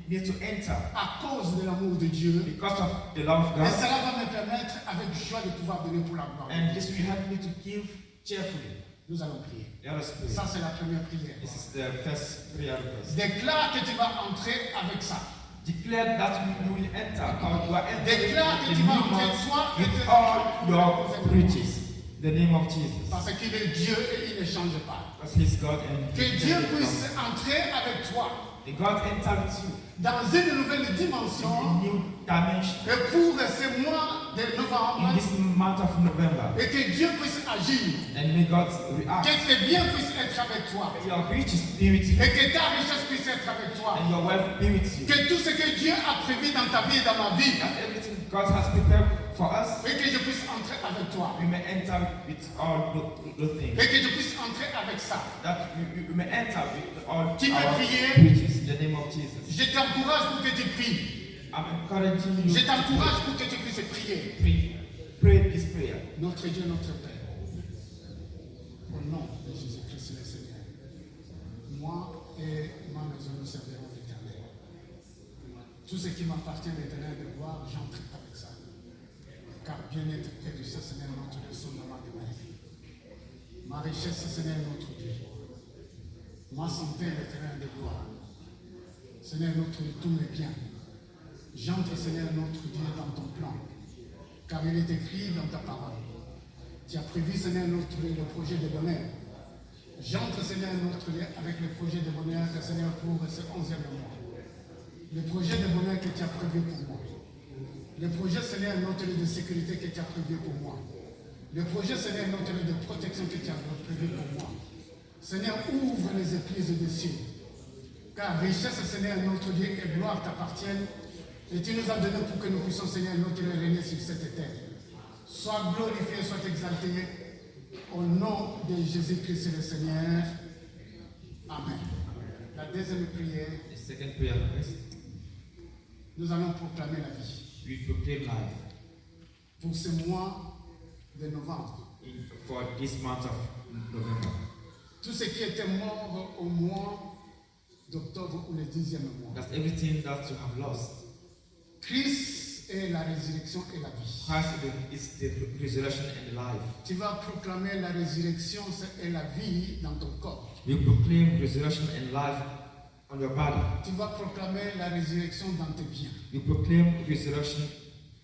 need to enter À cause de l'amour de Dieu. because of the love of Et God. cela va me permettre avec joie de pouvoir donner pour la gloire. And this will help me to give cheerfully. Nous allons prier. Let us pray. Ça, c'est la première prière. This is the first prayer request. Déclare que tu vas entrer avec ça. Declare that you will enter, or you are entering Déclare que the tu new vas entrer month toi et with tes all your enfants. riches. The name of Jesus. Parce qu'il est Dieu et il ne change pas. Because He's God and Que He Dieu can puisse come. entrer avec toi May God enter with you dans une nouvelle in dimension. a new dimension Et pour ce mois de novembre, in this month of November. et que Dieu puisse agir. And may God react. Que tes biens puissent être avec toi. May your riches be with you Et que ta richesse puisse être avec toi. and your wealth be with you. Que tout ce que Dieu a prévu dans ta vie et dans ma vie, That everything God has prepared for us, et que je puisse entrer avec toi. we may enter with all those things. Et que je puisse entrer avec ça. That we may enter with all Tu peux our prier. riches in the name of Jesus. Je t'encourage pour que tu pries. I'm encouraging you Je to t'encourage pour que tu puisses prier. pray this prayer. Notre Dieu, notre Père, au nom de Jésus-Christ le Seigneur, moi et ma maison nous servirons l'Éternel. Tout ce qui m'appartient l'Éternel de gloire, j'entre avec ça. Car bien-être et richesse, Seigneur, notre Dieu, sont dans ma demeure. Ma richesse, Seigneur, notre Dieu. Ma santé, l'Éternel de gloire. Seigneur, notre Dieu, tous mes biens. J'entre, Seigneur, notre Dieu, dans ton plan. Car il est écrit dans ta parole. Tu as prévu, Seigneur, le projet de bonheur. J'entre, Seigneur, notre Dieu, avec le projet de bonheur, Seigneur, pour ce 11e mois. Le projet de bonheur que tu as prévu pour moi. Le projet, Seigneur, notre Dieu, de sécurité que tu as prévu pour moi. Le projet, Seigneur, notre Dieu, de protection que tu as prévu pour moi. Seigneur, ouvre les écluses des cieux. Car richesse, Seigneur, notre Dieu, et gloire t'appartiennent. Et tu nous as donné pour que nous puissions, Seigneur, notre Dieu, régner sur cette terre. Sois glorifié, sois exalté. Au nom de Jésus-Christ le Seigneur. Amen. La deuxième prière, The second prayer request, nous allons proclamer la vie. we proclaim life Pour ce mois de novembre, for this month of November. tout ce qui était mort au mois d'octobre ou le 10e mois. That's everything that you have lost. Christ est la résurrection et la vie. Christ is the resurrection and life. Tu vas proclamer la résurrection et la vie dans ton corps. We proclaim resurrection and life on your body. Tu vas proclamer la résurrection dans tes biens. We proclaim resurrection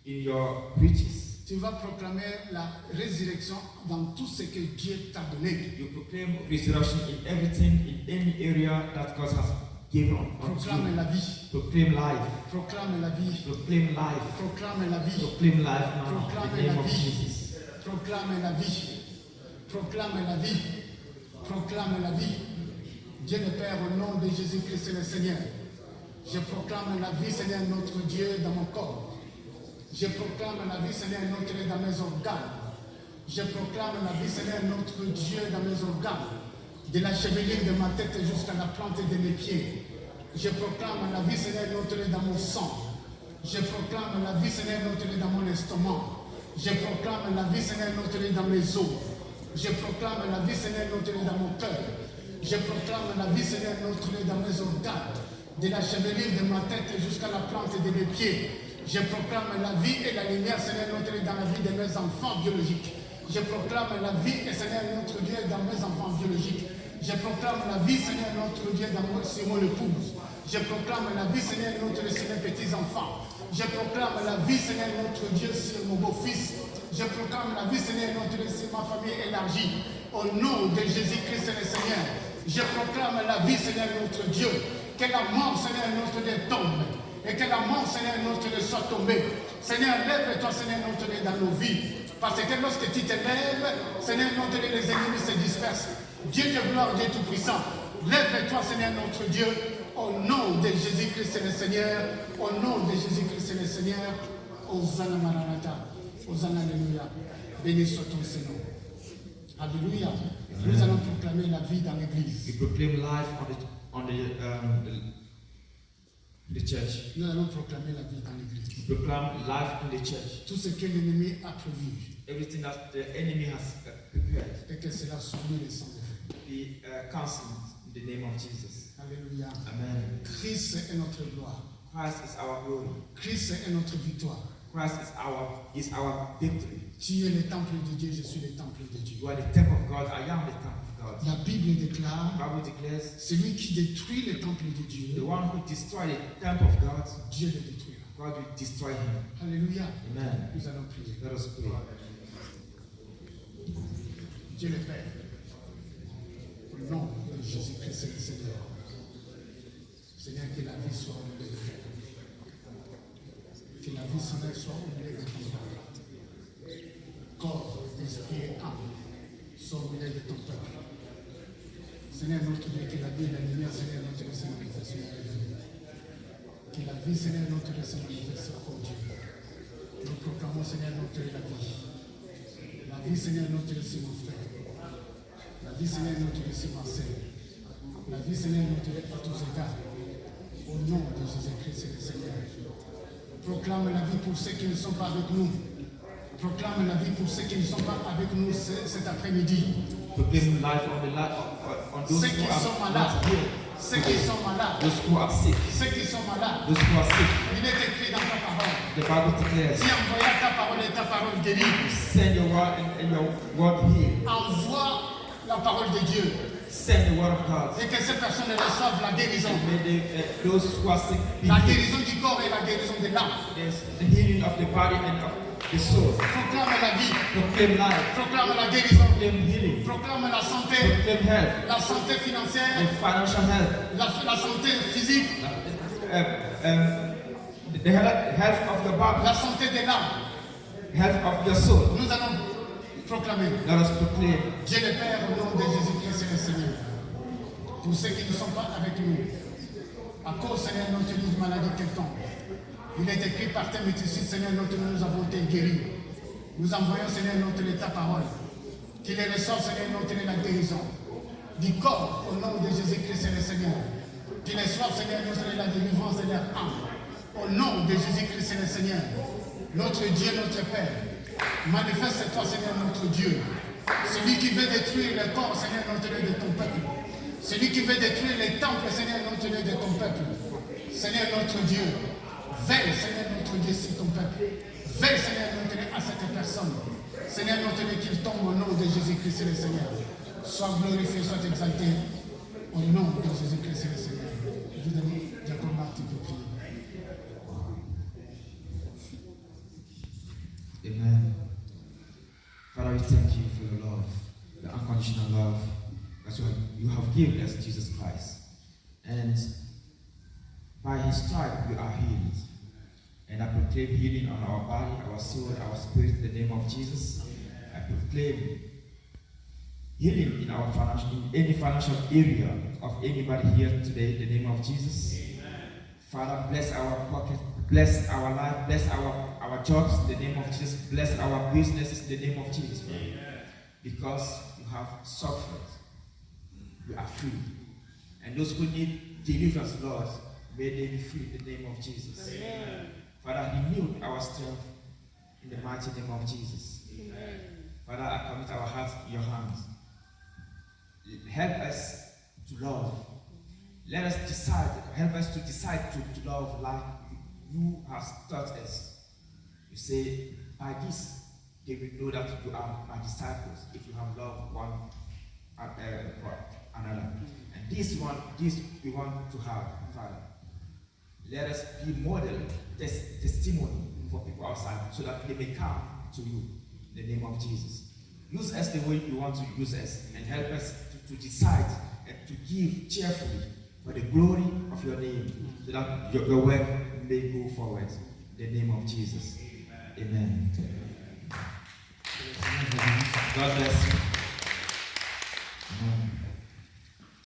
in your riches. Tu vas proclamer la résurrection dans tout ce que Dieu t'a donné. You proclaim resurrection in everything, in any area that God has given unto Proclame you. la vie. Proclaim life. Proclame la vie. Proclaim life. Proclame la vie. Proclaim life now in the Proclame name la of vie. Jesus. Proclame la vie. Proclame la vie. Proclame la vie. Dieu le Père, au nom de Jésus-Christ le Seigneur, je proclame la vie, Seigneur, notre Dieu, dans mon corps. Je proclame la vie, Seigneur, notre Dieu, dans mes organes. Je proclame la vie, Seigneur, notre Dieu, dans mes organes. De la chevelure de ma tête jusqu'à la plante de mes pieds. Je proclame la vie, Seigneur, notre Dieu, dans mon sang. Je proclame la vie, Seigneur, notre Dieu, dans mon estomac. Je proclame la vie, Seigneur, notre Dieu, dans mes os. Je proclame la vie, Seigneur, notre Dieu, dans mon cœur. Je proclame la vie, Seigneur, notre Dieu, dans mes organes. De la chevelure de ma tête jusqu'à la plante de mes pieds. Je proclame la vie et la lumière, Seigneur, notre Dieu, dans la vie de mes enfants biologiques. Je proclame la vie et Seigneur, notre Dieu, dans mes enfants biologiques. Je proclame la vie, Seigneur, notre Dieu, sur mon épouse. Je proclame la vie, Seigneur, notre Dieu, sur mes petits-enfants. Je proclame la vie, Seigneur, notre Dieu, sur mon beau-fils. Je proclame la vie, Seigneur, notre Dieu, sur ma famille élargie. Au nom de Jésus-Christ, le Seigneur. Je proclame la vie, Seigneur, notre Dieu. Que la mort, Seigneur, notre Dieu, tombe. Et que la mort, Seigneur, notre Dieu, soit tombée. Seigneur, lève-toi, Seigneur, notre Dieu, dans nos vies. Parce que lorsque tu te lèves, Seigneur, notre Dieu, les ennemis se dispersent. Dieu de gloire, Dieu tout-puissant. Lève-toi, Seigneur, notre Dieu, au nom de Jésus-Christ le Seigneur. Au nom de Jésus-Christ le Seigneur. Hosanna Maranatha. Hosanna, Alléluia. Béni soit ton Seigneur. Alléluia. Nous allons proclamer la vie dans l'église. We proclaim life on the church. Nous allons proclamer la vie dans l'église. We proclaim life in the church. Tout ce que l'ennemi a prévu. Everything that the enemy has prepared Et que cela soit mis les sangs de feu. be cancelled in the name of Jesus. Alléluia. Amen. Christ est notre gloire. Christ is our glory. Christ est notre victoire. Christ is our victory. Tu es le temple de Dieu, je suis le temple de Dieu. You are the temple of God. I am the temple of God. La Bible déclare, The Bible declares, celui qui détruit le temple de the Dieu, one who destroyed the temple of God, Dieu le détruira. God will destroy him. Alléluia. Amen. Nous allons prier. Let us pray. Dieu le Père, au nom de Jésus-Christ le Seigneur. Seigneur, que la vie soit au milieu de toi. Que la vie, Seigneur, soit au milieu de ton peuple. Corps, esprit et âme soient au milieu de ton peuple. Seigneur, notre Dieu, que la vie et la lumière, Seigneur, notre Dieu, se manifestent sur la vie. Que la vie, Seigneur, notre Dieu, se manifeste au Dieu. Nous proclamons, Seigneur, notre Dieu, la vie. La vie, Seigneur, notre Dieu, c'est mon frère. La vie, Seigneur, notre Dieu, c'est ma sœur. La vie, Seigneur, notre Dieu, à tous égards. Au nom de Jésus-Christ, le Seigneur. Proclame la vie pour ceux qui ne sont pas avec nous. Proclame la vie pour ceux qui ne sont pas avec nous cet après-midi. Proclaim life on those Ceux who qui sont are malades. not here. Ceux qui sont malades. Those who are sick. Ceux qui sont malades. Those who are sick. Il est écrit dans ta parole. The Bible declares, Tu envoies ta parole et ta parole guérit. send your word and your word heal. Envoie la parole de Dieu. Send the word of God. Et que ces personnes reçoivent la guérison. May those who are sick be La healed. guérison du corps et la guérison de l'âme. There's the healing of the body and of the soul. Proclame la vie. Proclaim life. Proclame la guérison. Proclaim healing. Proclame la santé. Proclaim health. La santé financière. And financial health. La santé physique. The health of your body. La santé de l'âme. Health of your soul. Nous allons proclamer. Let us proclaim. Dieu le Père, au nom de Jésus-Christ le Seigneur. Pour ceux qui ne sont pas avec nous, à cause, Seigneur, notre d'une maladie quelconque, il est écrit par thème ici, Seigneur, notre nous avons été guéris. Nous envoyons, Seigneur, notre ta parole. Qu'il les reçoive, Seigneur, notre la guérison. Du corps, au nom de Jésus-Christ le Seigneur. Qu'il les reçoive, Seigneur, notre la délivrance de leur âme. Au nom de Jésus-Christ le Seigneur. Notre Dieu, notre Père. Manifeste-toi, Seigneur, notre Dieu. Celui qui veut détruire le corps, Seigneur, notre Dieu, de ton peuple. Celui qui veut détruire les temples, Seigneur, notre Dieu, de ton peuple. Seigneur, notre Dieu. Veille, Seigneur, notre Dieu, sur ton peuple. Veille, Seigneur, notre Dieu, à cette personne. Seigneur, notre Dieu, qu'il tombe au nom de Jésus-Christ, le Seigneur. Sois glorifié, sois exalté. Au nom de Jésus-Christ, le Seigneur. Je vous donne Jacob Martin pour prier. Amen. Father, we thank you for your love, the unconditional love that you have given us, Jesus Christ. And by his stripe we are healed. And I proclaim healing on our body, our soul, our spirit in the name of Jesus. I proclaim healing in our any financial area of anybody here today in the name of Jesus. Father, bless our pocket, bless our life, bless our jobs in the name of Jesus, bless our businesses in the name of Jesus. Because you have suffered, we are free. And those who need deliverance, Lord, may they be free in the name of Jesus. Amen. Father, renew our strength in the mighty name of Jesus. Amen. Father, I commit our hearts in your hands. Help us to love. Let us decide, help us to decide to love like you have taught us. You say, by this, they will know that you are my disciples if you have loved one for another. And this we want to have, Father. Let us be model, testimony for people outside so that they may come to you in the name of Jesus. Use us the way you want to use us and help us to decide and to give cheerfully for the glory of your name, so that your work may go forward. In the name of Jesus. Amen. God bless you.